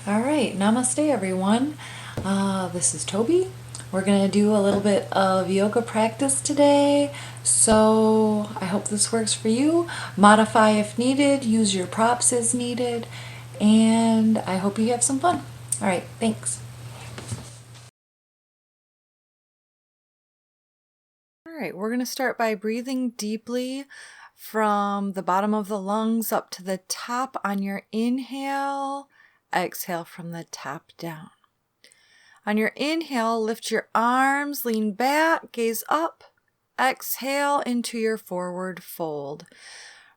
All right, namaste everyone. This is Toby. We're going to do a little bit of yoga practice today. So I hope this works for you. Modify if needed, use your props as needed, and I hope you have some fun. All right, thanks. All right, we're going to start by breathing deeply from the bottom of the lungs up to the top on your inhale. Exhale from the top down. On your inhale, lift your arms, lean back, gaze up. Exhale into your forward fold.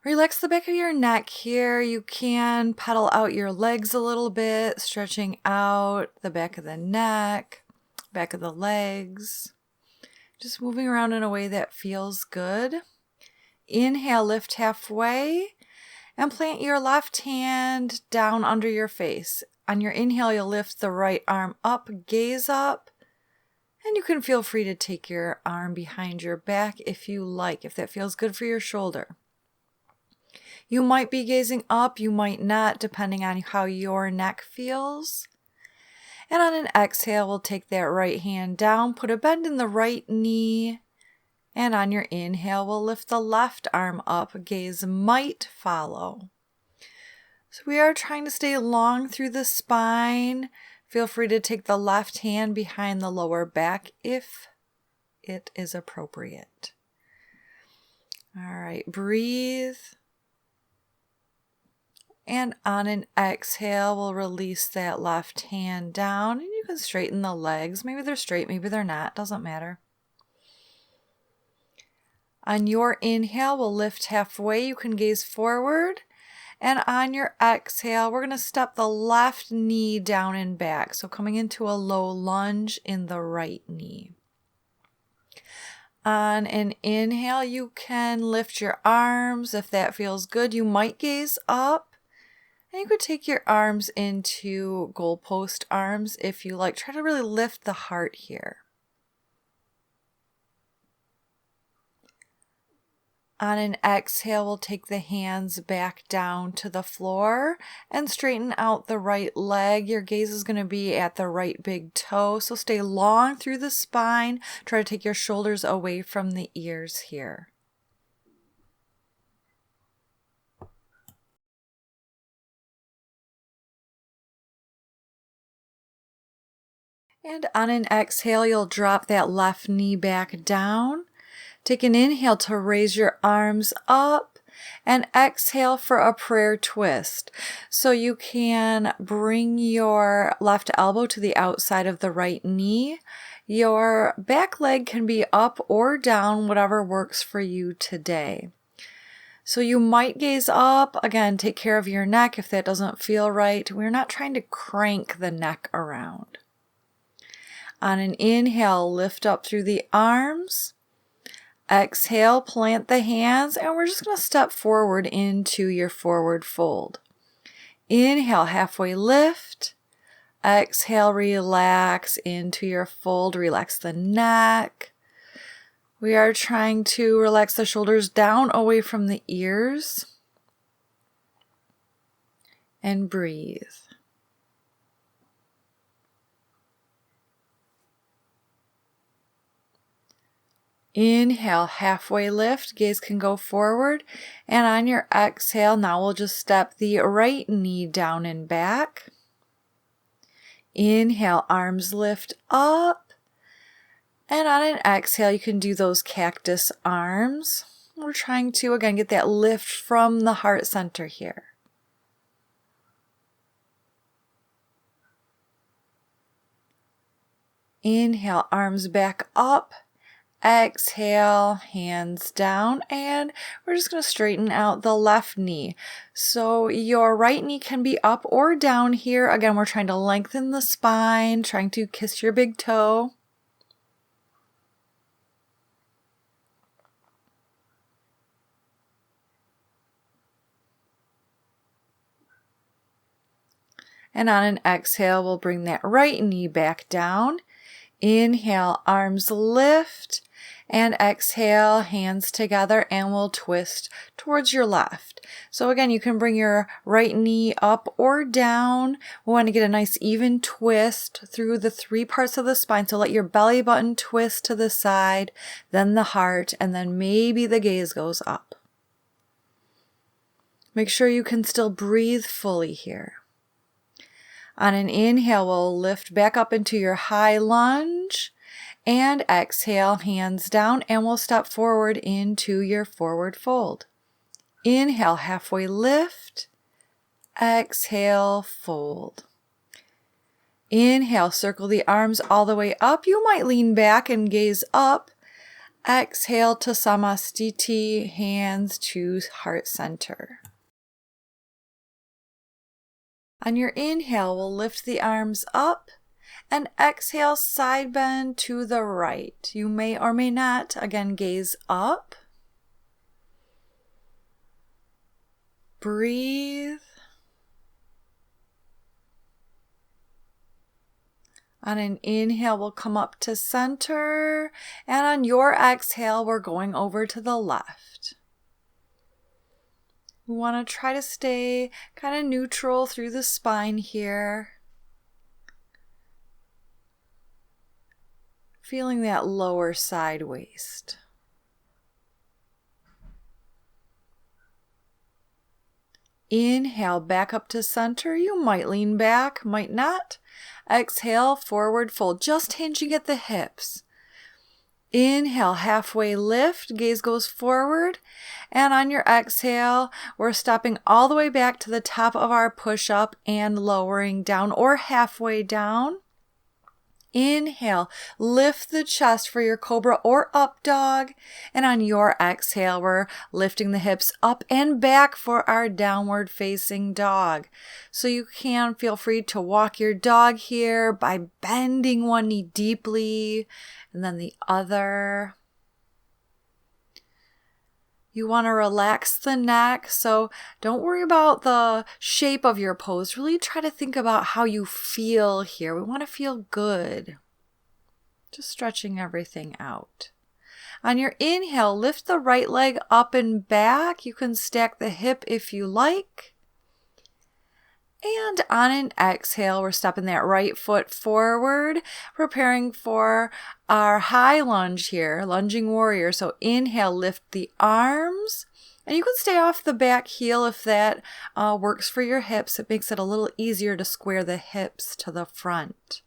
Relax the back of your neck here. You can pedal out your legs a little bit, stretching out the back of the neck, back of the legs. Just moving around in a way that feels good. Inhale, lift halfway, and plant your left hand down under your face. On your inhale, you'll lift the right arm up, gaze up, and you can feel free to take your arm behind your back if you like, if that feels good for your shoulder. You might be gazing up, you might not, depending on how your neck feels. And on an exhale, we'll take that right hand down, put a bend in the right knee, and on your inhale, we'll lift the left arm up, gaze might follow. So we are trying to stay long through the spine. Feel free to take the left hand behind the lower back if it is appropriate. All right, breathe. And on an exhale, we'll release that left hand down, and you can straighten the legs. Maybe they're straight, maybe they're not, doesn't matter. On your inhale, we'll lift halfway. You can gaze forward. And on your exhale, we're going to step the left knee down and back. So coming into a low lunge in the right knee. On an inhale, you can lift your arms. If that feels good, you might gaze up. And you could take your arms into goalpost arms if you like. Try to really lift the heart here. On an exhale, we'll take the hands back down to the floor and straighten out the right leg. Your gaze is going to be at the right big toe, so stay long through the spine. Try to take your shoulders away from the ears here. And on an exhale, you'll drop that left knee back down. Take an inhale to raise your arms up and exhale for a prayer twist. So you can bring your left elbow to the outside of the right knee. Your back leg can be up or down, whatever works for you today. So you might gaze up. Again, take care of your neck if that doesn't feel right. We're not trying to crank the neck around. On an inhale, lift up through the arms. Exhale, plant the hands, and we're just going to step forward into your forward fold. Inhale, halfway lift. Exhale, relax into your fold. Relax the neck. We are trying to relax the shoulders down away from the ears. And breathe. Inhale, halfway lift, gaze can go forward, and on your exhale, now we'll just step the right knee down and back. Inhale, arms lift up, and on an exhale, you can do those cactus arms. We're trying to, again, get that lift from the heart center here. Inhale, arms back up. Exhale, hands down, and we're just going to straighten out the left knee. So your right knee can be up or down here. Again, we're trying to lengthen the spine, trying to kiss your big toe. And on an exhale, we'll bring that right knee back down. Inhale, arms lift. And exhale, hands together, and we'll twist towards your left. So again, you can bring your right knee up or down. We want to get a nice even twist through the 3 parts of the spine. So let your belly button twist to the side, then the heart, and then maybe the gaze goes up. Make sure you can still breathe fully here. On an inhale, we'll lift back up into your high lunge. And exhale, hands down, and we'll step forward into your forward fold. Inhale, halfway lift. Exhale, fold. Inhale, circle the arms all the way up. You might lean back and gaze up. Exhale to Samasthiti, hands to heart center. On your inhale, we'll lift the arms up. And exhale, side bend to the right. You may or may not, again, gaze up. Breathe. On an inhale, we'll come up to center. And on your exhale, we're going over to the left. We want to try to stay kind of neutral through the spine here. Feeling that lower side waist. Inhale, back up to center. You might lean back, might not. Exhale, forward fold, just hinging at the hips. Inhale, halfway lift, gaze goes forward. And on your exhale, we're stepping all the way back to the top of our push-up and lowering down or halfway down. Inhale, lift the chest for your cobra or up dog. And on your exhale, we're lifting the hips up and back for our downward facing dog. So you can feel free to walk your dog here by bending one knee deeply and then the other. You want to relax the neck, so don't worry about the shape of your pose. Really try to think about how you feel here. We want to feel good. Just stretching everything out. On your inhale, lift the right leg up and back. You can stack the hip if you like. And on an exhale, we're stepping that right foot forward, preparing for our high lunge here, lunging warrior. So inhale, lift the arms, and you can stay off the back heel if that works for your hips. It makes it a little easier to square the hips to the front.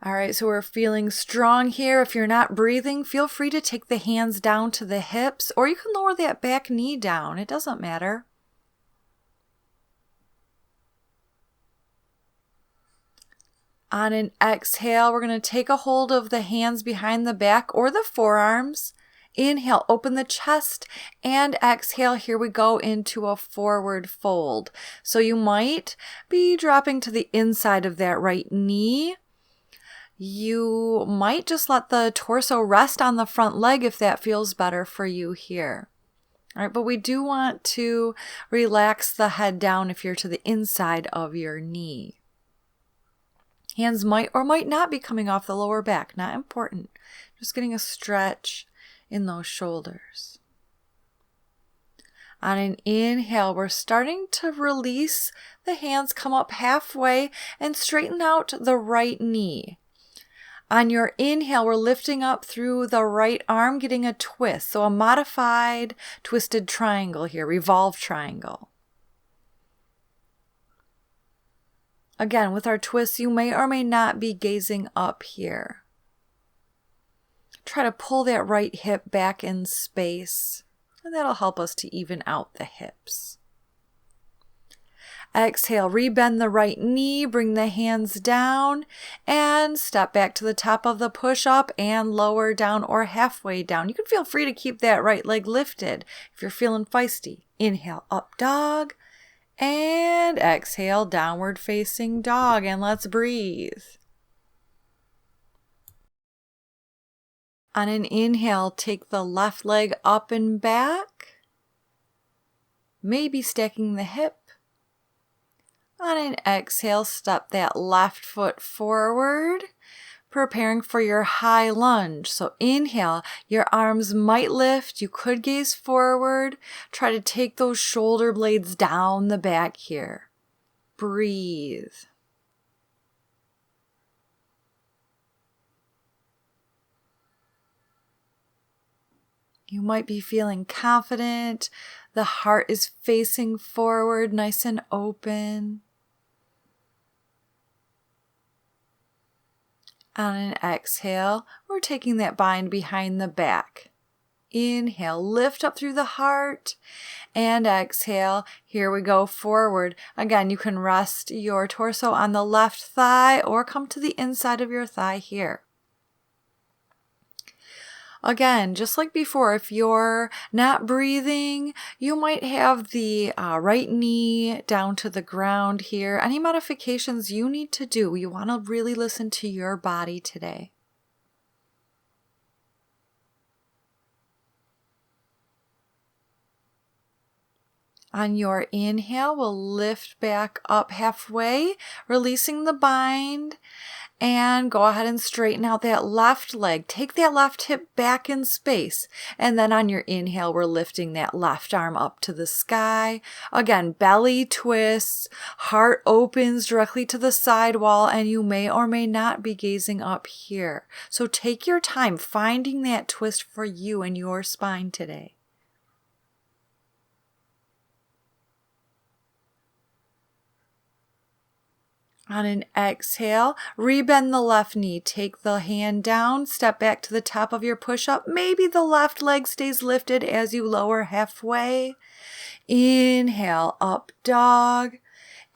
All right, so we're feeling strong here. If you're not breathing, feel free to take the hands down to the hips, or you can lower that back knee down. It doesn't matter. On an exhale, we're going to take a hold of the hands behind the back or the forearms. Inhale, open the chest, and exhale, here we go into a forward fold. So you might be dropping to the inside of that right knee. You might just let the torso rest on the front leg if that feels better for you here. All right, but we do want to relax the head down if you're to the inside of your knee. Hands might or might not be coming off the lower back, not important. Just getting a stretch in those shoulders. On an inhale, we're starting to release the hands, come up halfway and straighten out the right knee. On your inhale, we're lifting up through the right arm, getting a twist. So a modified twisted triangle here, revolve triangle. Again, with our twists, you may or may not be gazing up here. Try to pull that right hip back in space, and that'll help us to even out the hips. Exhale, rebend the right knee, bring the hands down, and step back to the top of the push-up and lower down or halfway down. You can feel free to keep that right leg lifted if you're feeling feisty. Inhale, up dog. And exhale, downward facing dog, and let's breathe. On an inhale, take the left leg up and back, maybe stacking the hip. On an exhale, step that left foot forward, preparing for your high lunge. So inhale, your arms might lift. You could gaze forward. Try to take those shoulder blades down the back here. Breathe. You might be feeling confident. The heart is facing forward, nice and open. On an exhale, we're taking that bind behind the back. Inhale, lift up through the heart, and exhale. Here we go, forward. Again, you can rest your torso on the left thigh or come to the inside of your thigh here. Again, just like before, if you're not breathing, you might have the right knee down to the ground here. Any modifications you need to do, you want to really listen to your body today. On your inhale, we'll lift back up halfway, releasing the bind, and go ahead and straighten out that left leg. Take that left hip back in space. And then on your inhale, we're lifting that left arm up to the sky. Again, belly twists, heart opens directly to the side wall, and you may or may not be gazing up here. So take your time finding that twist for you and your spine today. On an exhale, rebend the left knee. Take the hand down, step back to the top of your push-up. Maybe the left leg stays lifted as you lower halfway. Inhale, up dog.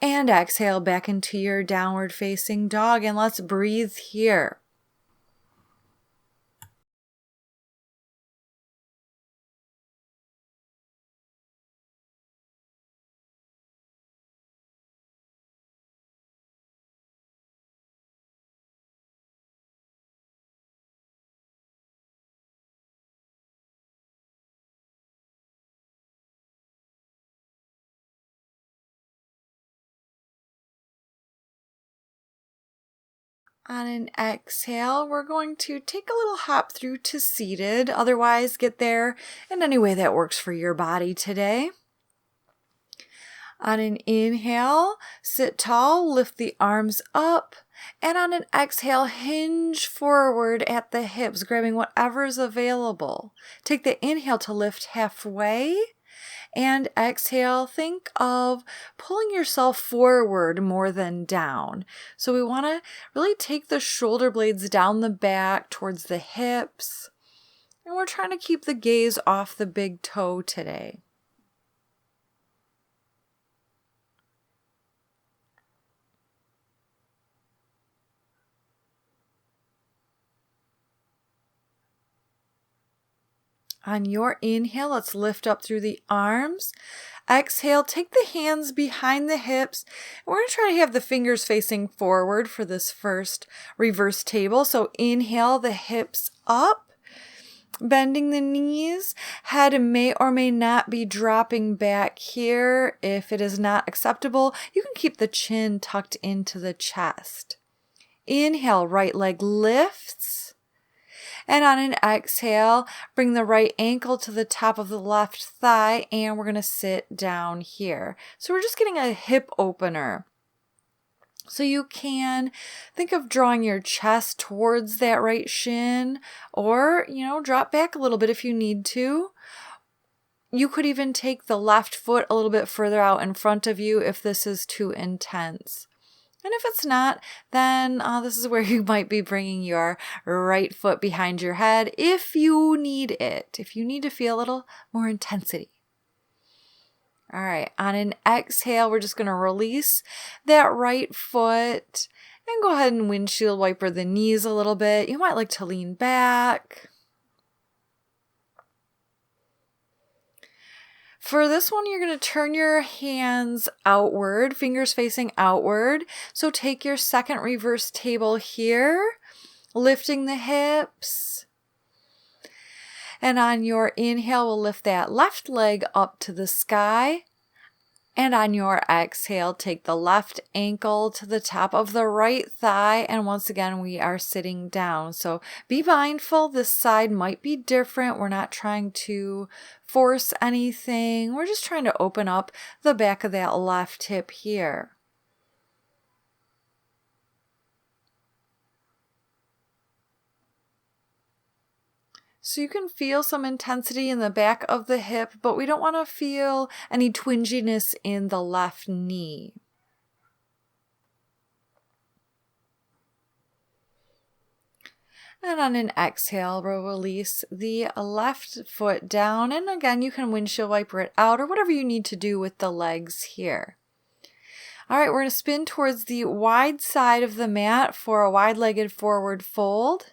And exhale back into your downward facing dog. And let's breathe here. On an exhale, we're going to take a little hop through to seated. Otherwise, get there in any way that works for your body today. On an inhale, sit tall, lift the arms up. And on an exhale, hinge forward at the hips, grabbing whatever is available. Take the inhale to lift halfway. And exhale, think of pulling yourself forward more than down. So we want to really take the shoulder blades down the back towards the hips. And we're trying to keep the gaze off the big toe today. On your inhale, let's lift up through the arms. Exhale, take the hands behind the hips. We're going to try to have the fingers facing forward for this first reverse table. So inhale, the hips up, bending the knees. Head may or may not be dropping back here. If it is not acceptable, you can keep the chin tucked into the chest. Inhale, right leg lifts. And on an exhale, bring the right ankle to the top of the left thigh, and we're going to sit down here. So we're just getting a hip opener. So you can think of drawing your chest towards that right shin, or, drop back a little bit if you need to. You could even take the left foot a little bit further out in front of you if this is too intense. And if it's not, then this is where you might be bringing your right foot behind your head if you need it, if you need to feel a little more intensity. All right, on an exhale, we're just going to release that right foot and go ahead and windshield wiper the knees a little bit. You might like to lean back. For this one, you're going to turn your hands outward, fingers facing outward. So take your second reverse table here, lifting the hips. And on your inhale, we'll lift that left leg up to the sky. And on your exhale, take the left ankle to the top of the right thigh. And once again, we are sitting down. So be mindful, this side might be different. We're not trying to force anything. We're just trying to open up the back of that left hip here. So you can feel some intensity in the back of the hip, but we don't want to feel any twinginess in the left knee. And on an exhale, we'll release the left foot down. And again, you can windshield wiper it out or whatever you need to do with the legs here. All right, we're going to spin towards the wide side of the mat for a wide-legged forward fold.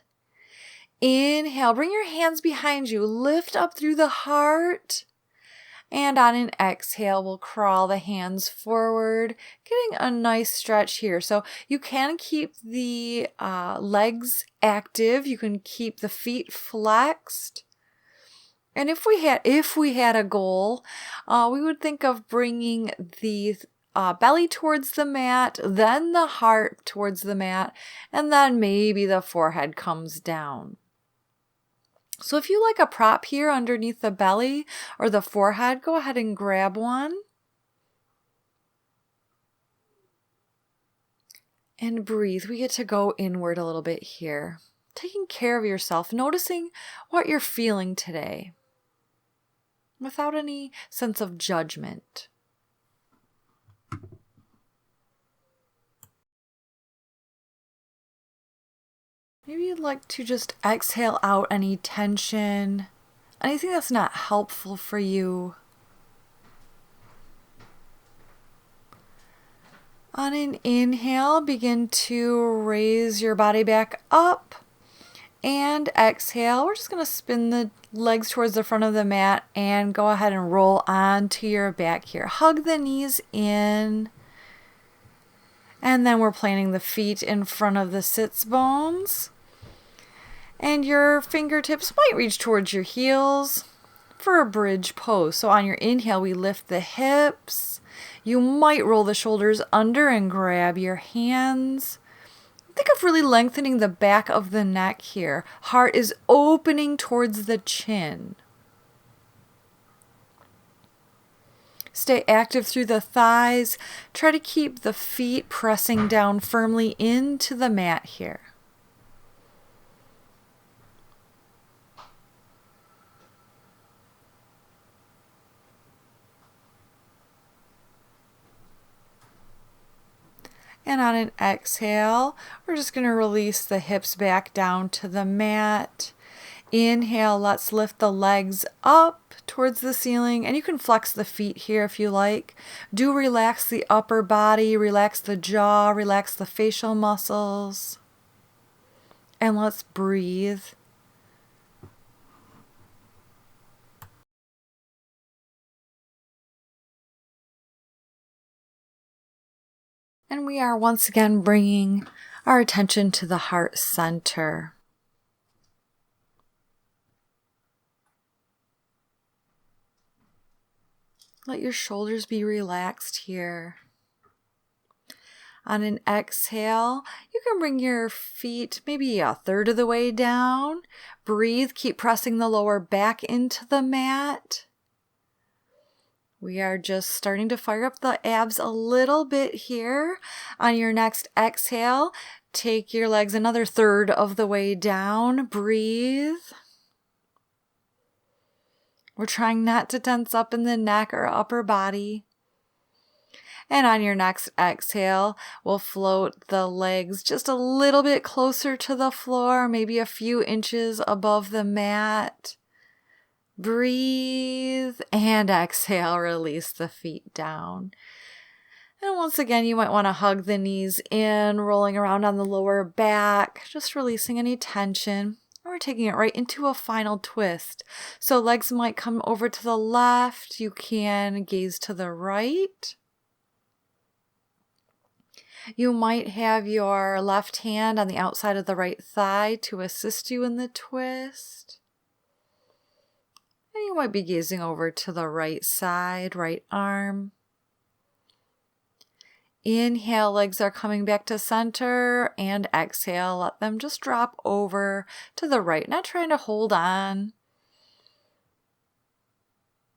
Inhale, bring your hands behind you, lift up through the heart. And on an exhale, we'll crawl the hands forward, getting a nice stretch here. So you can keep the legs active. You can keep the feet flexed. And if we had a goal, we would think of bringing the belly towards the mat, then the heart towards the mat, and then maybe the forehead comes down. So if you like a prop here underneath the belly or the forehead, go ahead and grab one. And breathe. We get to go inward a little bit here. Taking care of yourself, noticing what you're feeling today without any sense of judgment. Maybe you'd like to just exhale out any tension, anything that's not helpful for you. On an inhale, begin to raise your body back up. And exhale, we're just going to spin the legs towards the front of the mat and go ahead and roll onto your back here. Hug the knees in. And then we're planting the feet in front of the sits bones. And your fingertips might reach towards your heels for a bridge pose. So on your inhale, we lift the hips. You might roll the shoulders under and grab your hands. Think of really lengthening the back of the neck here. Heart is opening towards the chin. Stay active through the thighs. Try to keep the feet pressing down firmly into the mat here. And on an exhale, we're just going to release the hips back down to the mat. Inhale, let's lift the legs up towards the ceiling. And you can flex the feet here if you like. Do relax the upper body, relax the jaw, relax the facial muscles. And let's breathe. And we are once again bringing our attention to the heart center. Let your shoulders be relaxed here. On an exhale, you can bring your feet maybe a third of the way down. Breathe, keep pressing the lower back into the mat. We are just starting to fire up the abs a little bit here. On your next exhale, take your legs another third of the way down. Breathe. We're trying not to tense up in the neck or upper body. And on your next exhale, we'll float the legs just a little bit closer to the floor, maybe a few inches above the mat. Breathe and exhale, release the feet down. And once again, you might want to hug the knees in, rolling around on the lower back, just releasing any tension. We're taking it right into a final twist. So legs might come over to the left. You can gaze to the right. You might have your left hand on the outside of the right thigh to assist you in the twist. And you might be gazing over to the right side, right arm. Inhale, legs are coming back to center, and exhale, let them just drop over to the right, not trying to hold on.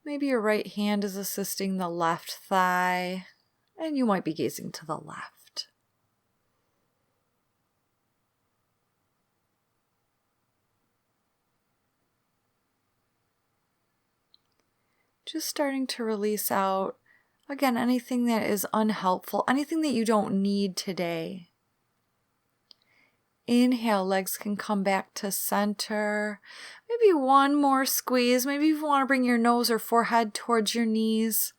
Maybe your right hand is assisting the left thigh, and you might be gazing to the left. Just starting to release out, again, anything that is unhelpful, anything that you don't need today. Inhale, legs can come back to center. Maybe one more squeeze. Maybe you want to bring your nose or forehead towards your knees.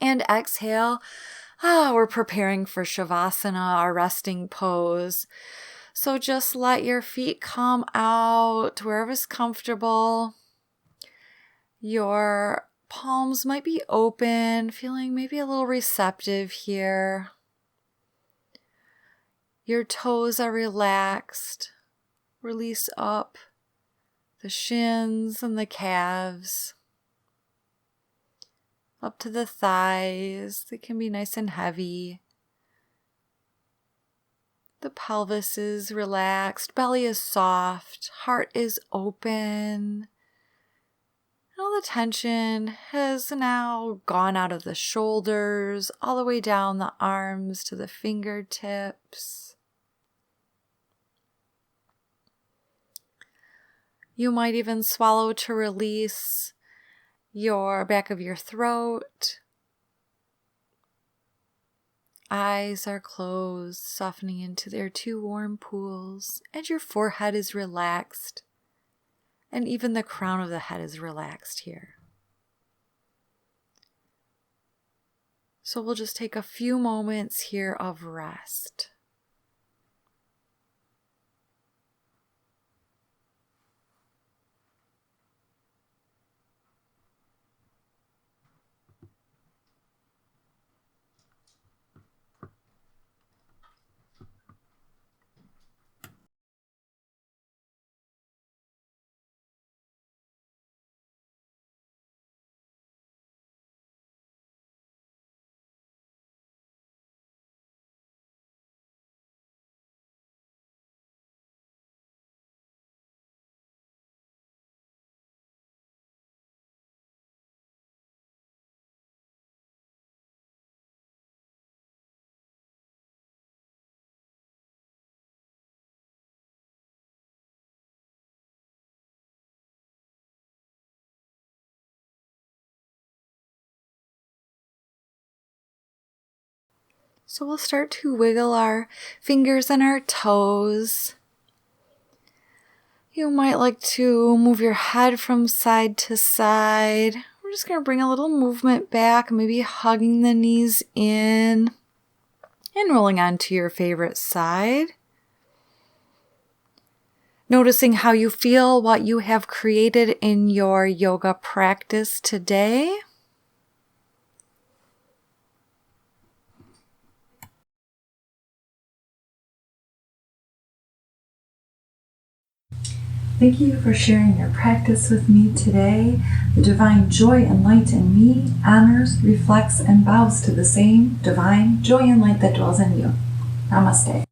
And exhale. We're preparing for Shavasana, our resting pose. So just let your feet come out wherever's comfortable. Your palms might be open, feeling maybe a little receptive here. Your toes are relaxed. Release up the shins and the calves. Up to the thighs. They can be nice and heavy. The pelvis is relaxed. Belly is soft. Heart is open. All the tension has now gone out of the shoulders, all the way down the arms to the fingertips. You might even swallow to release your back of your throat. Eyes are closed, softening into their two warm pools, and your forehead is relaxed, and even the crown of the head is relaxed here. So we'll just take a few moments here of rest. So we'll start to wiggle our fingers and our toes. You might like to move your head from side to side. We're just going to bring a little movement back, maybe hugging the knees in and rolling onto your favorite side. Noticing how you feel, what you have created in your yoga practice today. Thank you for sharing your practice with me today. The divine joy and light in me honors, reflects, and bows to the same divine joy and light that dwells in you. Namaste.